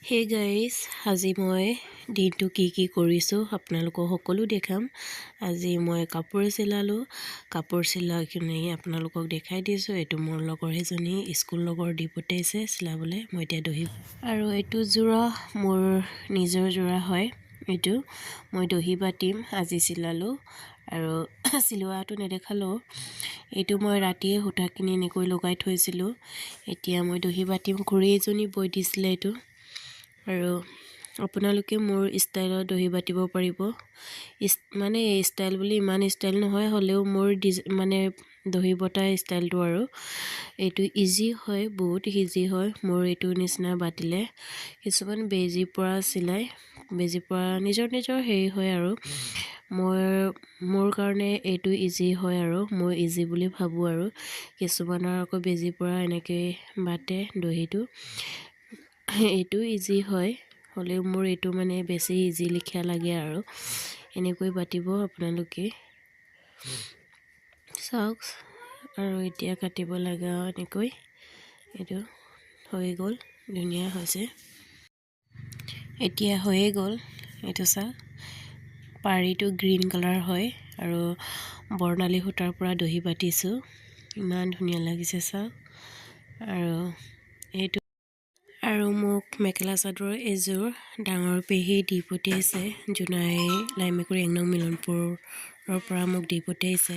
Hey guys, আজি মই দিনটো কি কৰিছোঁ আপোনালোকক সকলো দেখাম। আজি মই কাপোৰ চিলালোঁ। কাপোৰ চিলাই কিনে আপোনালোকক দেখাই দিছোঁ। এইটো মোৰ লগৰ সেইজনী স্কুল লগৰ দি পঠাইছে চিলাবলৈ। মই এতিয়া দহি আৰু এইটো যোৰা মোৰ নিজৰ যোৰা হয়। এইটো মই দহি বাতিম আজি চিলালোঁ আৰু চিলোৱাটো নেদেখালোঁ। এইটো মই ৰাতিয়ে সূতাখিনি এনেকৈ লগাই থৈছিলোঁ। এতিয়া মই দহি বাতিম। খুৰী এজনী বৈ দিছিলে এইটো। আৰু আপোনালোকে মোৰ ষ্টাইলত দহি বাতিব পাৰিব। মানে ষ্টাইল বুলি ইমান ষ্টাইল নহয়, হ'লেও মোৰ মানে দহি বটা ষ্টাইলটো আৰু এইটো ইজি হয়, বহুত ইজি হয়। মোৰ এইটো নিচিনা বাতিলে কিছুমান বেজী পৰা চিলাই, বেজী পৰা নিজৰ হেৰি হয় আৰু মোৰ কাৰণে এইটো ইজি হয় আৰু মই ইজি বুলি ভাবোঁ। আৰু কিছুমানৰ আকৌ বেজী পৰা এনেকৈ বাতে দহিটো, এইটো ইজি হয়, হ'লেও মোৰ এইটো মানে বেছি ইজি লিখীয়া লাগে আৰু এনেকৈ বাতিব আপোনালোকে চাওক। আৰু এতিয়া কাটিব লাগে এনেকৈ। এইটো হৈ গ'ল, ধুনীয়া হৈছে। এতিয়া হৈয়ে গ'ল। এইটো চাওক, পাৰিটো গ্ৰীণ কালাৰ হয় আৰু বৰ্ণালী সূতাৰ পৰা দহি বাতিছোঁ। ইমান ধুনীয়া লাগিছে চাওক। আৰু মোক মেখেলা চাদৰ এযোৰ ডাঙৰ পেহী দি পঠিয়াইছে। জোনাই লাইমেকুৰি 1 নং মিলনপুৰৰ পৰা মোক দি পঠিয়াইছে।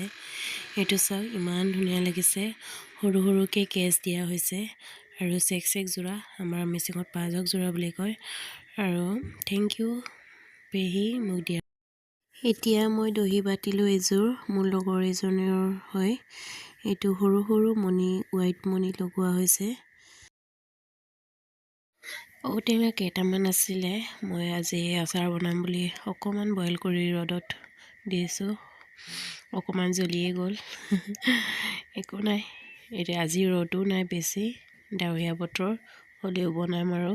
এইটো চাওক, ইমান ধুনীয়া লাগিছে। সৰু সৰুকৈ কেচ দিয়া হৈছে আৰু চেক যোৰা, আমাৰ মিচিঙত পাজক যোৰা বুলি কয়। আৰু থেংক ইউ পেহী মোক দিয়া। এতিয়া মই দহি বাতিলোঁ এযোৰ মোৰ লগৰ এজনীৰ হয়। এইটো সৰু মণি, হোৱাইট মণি লগোৱা হৈছে। ঔটেঙা কেইটামান আছিলে, মই আজি আচাৰ বনাম বুলি অকণমান বইল কৰি ৰ'দত দিছোঁ। অকণমান জ্বলিয়ে গ'ল। একো নাই, এতিয়া আজি ৰ'দো নাই বেছি, ডাৱৰীয়া বতৰ, হ'লেও বনাম আৰু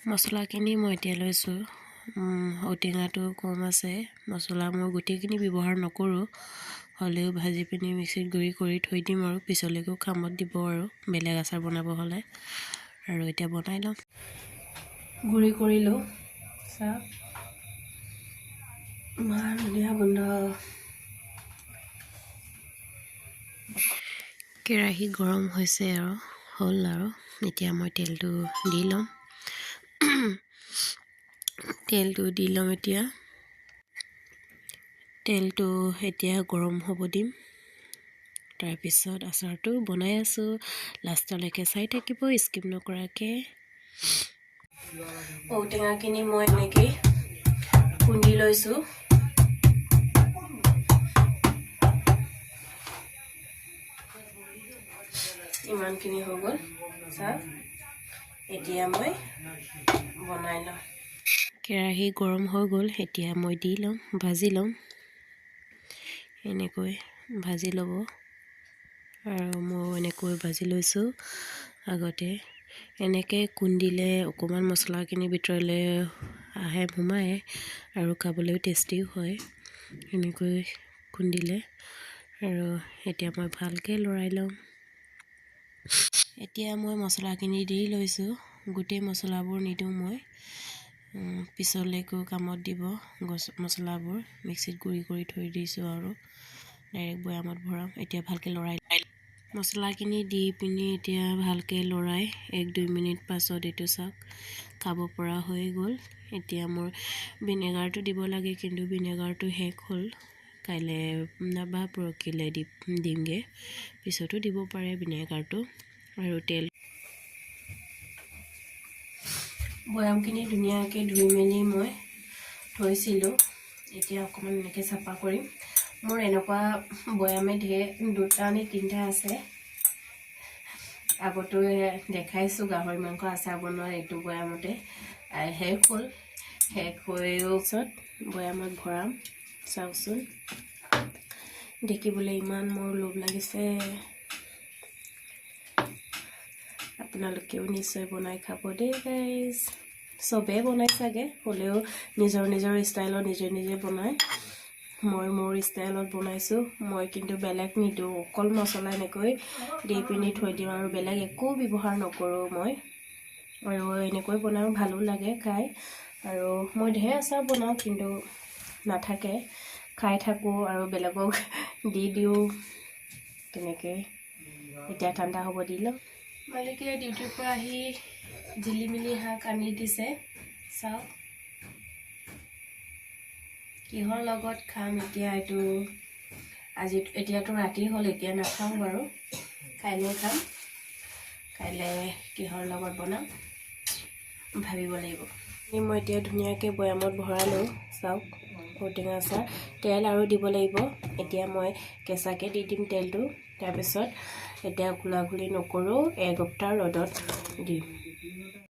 মছলাখিনি মই এতিয়া লৈছোঁ। ঔটেঙাটো কম আছে, মছলা মই গোটেইখিনি ব্যৱহাৰ নকৰোঁ, হ'লেও ভাজি পিনি মিক্সিত গুড়ি কৰি থৈ দিম আৰু পিছলৈকেও কামত দিব আৰু বেলেগ আচাৰ বনাব হ'লে। আৰু এতিয়া বনাই লওঁ। গুড়ি কৰিলোঁ চাওক, ইমান ধুনীয়া গোন্ধ। কেৰাহী গৰম হৈছে আৰু হ'ল আৰু এতিয়া মই তেলটো দি ল'ম। তেলটো এতিয়া গৰম হ'ব দিম। তাৰপিছত আচাৰটো বনাই আছোঁ, লাষ্টলৈকে চাই থাকিব স্কিপ নকৰাকৈ। ঔটেঙাখিনি মই এনেকৈ খুন্দি লৈছোঁ। ইমানখিনি হৈ গ'ল চাওক। এতিয়া মই বনাই লওঁ। কেৰাহী গৰম হৈ গ'ল, এতিয়া মই দি ল'ম, ভাজি ল'ম। এনেকৈ ভাজি ল'ব। আৰু মই এনেকৈ ভাজি লৈছোঁ আগতে। এনেকৈ খুন্দিলে অকণমান মছলাখিনি ভিতৰলৈ সোমায় আৰু খাবলৈও টেষ্টিও হয় এনেকৈ খুন্দিলে। আৰু এতিয়া মই ভালকৈ লৰাই ল'ম। এতিয়া মই মছলাখিনি দি লৈছোঁ। গোটেই মছলাবোৰ নিদিওঁ মই, পিছলৈকেও কামত দিব মছলাবোৰ। মিক্সিত গুড়ি কৰি থৈ দিছোঁ আৰু ডাইৰেক্ট বৈয়ামত ভৰাম। এতিয়া ভালকৈ লৰাই মছলাখিনি দি পিনি এতিয়া ভালকৈ লৰাই 1-2 মিনিট পাছত এইটো চাওক, খাব পৰা হৈ গ'ল। এতিয়া মোৰ ভিনেগাৰটো দিব লাগে, কিন্তু ভিনেগাৰটো শেষ হ'ল। কাইলৈ বা পৰহিলৈ দিমগৈ, পিছতো দিব পাৰে ভিনেগাৰটো। আৰু তেল বৈয়ামখিনি ধুনীয়াকৈ ধুই মেলি মই থৈছিলোঁ। এতিয়া অকণমান এনেকৈ চাফা কৰিম। মোৰ এনেকুৱা বৈয়ামে 2টা নে 3টা আছে। আগতো দেখাইছোঁ গাহৰি মাংস আচাৰ বনোৱা এইটো বৈয়ামতে। শেষ হ'ল, শেষ হৈও পিছত বৈয়ামত ভৰাম। চাওকচোন, দেখিবলৈ ইমান মোৰ লোভ লাগিছে। আপোনালোকেও নিশ্চয় বনাই খাব দেই গাইজ। চবেই বনাই চাগে, হ'লেও নিজৰ ষ্টাইলত নিজে বনায়। মই মোৰ ষ্টাইলত বনাইছোঁ। মই কিন্তু বেলেগ নিদিওঁ, অকল মছলা এনেকৈ দি পিনি থৈ দিওঁ আৰু বেলেগ একো ব্যৱহাৰ নকৰোঁ মই। আৰু এনেকৈ বনাওঁ, ভালো লাগে খাই। আৰু মই ঢেৰ আচাৰ বনাওঁ, কিন্তু নাথাকে, খাই থাকোঁ আৰু বেলেগক দি দিওঁ তেনেকৈ। এতিয়া ঠাণ্ডা হ'ব দি লওঁ। মালিকে ডিউটিৰ পৰা আহি জিলিমিলি শাক আনি দিছে, চাওক কিহৰ লগত খাম এতিয়া, এইটো এতিয়াতো ৰাতি হ'ল, এতিয়া নাখাওঁ বাৰু, কাইলৈ খাম। কাইলৈ কিহৰ লগত বনাম ভাবিব লাগিব। মই এতিয়া ধুনীয়াকৈ বৈয়ামত ভৰালোঁ, চাওক ঔটেঙা আচাৰ। তেল আৰু দিব লাগিব, এতিয়া মই কেঁচাকৈ দি দিম তেলটো। তাৰপিছত এতিয়া ঘোলাঘুলি নকৰোঁ, এঘণ্টা ৰ'দত দিম।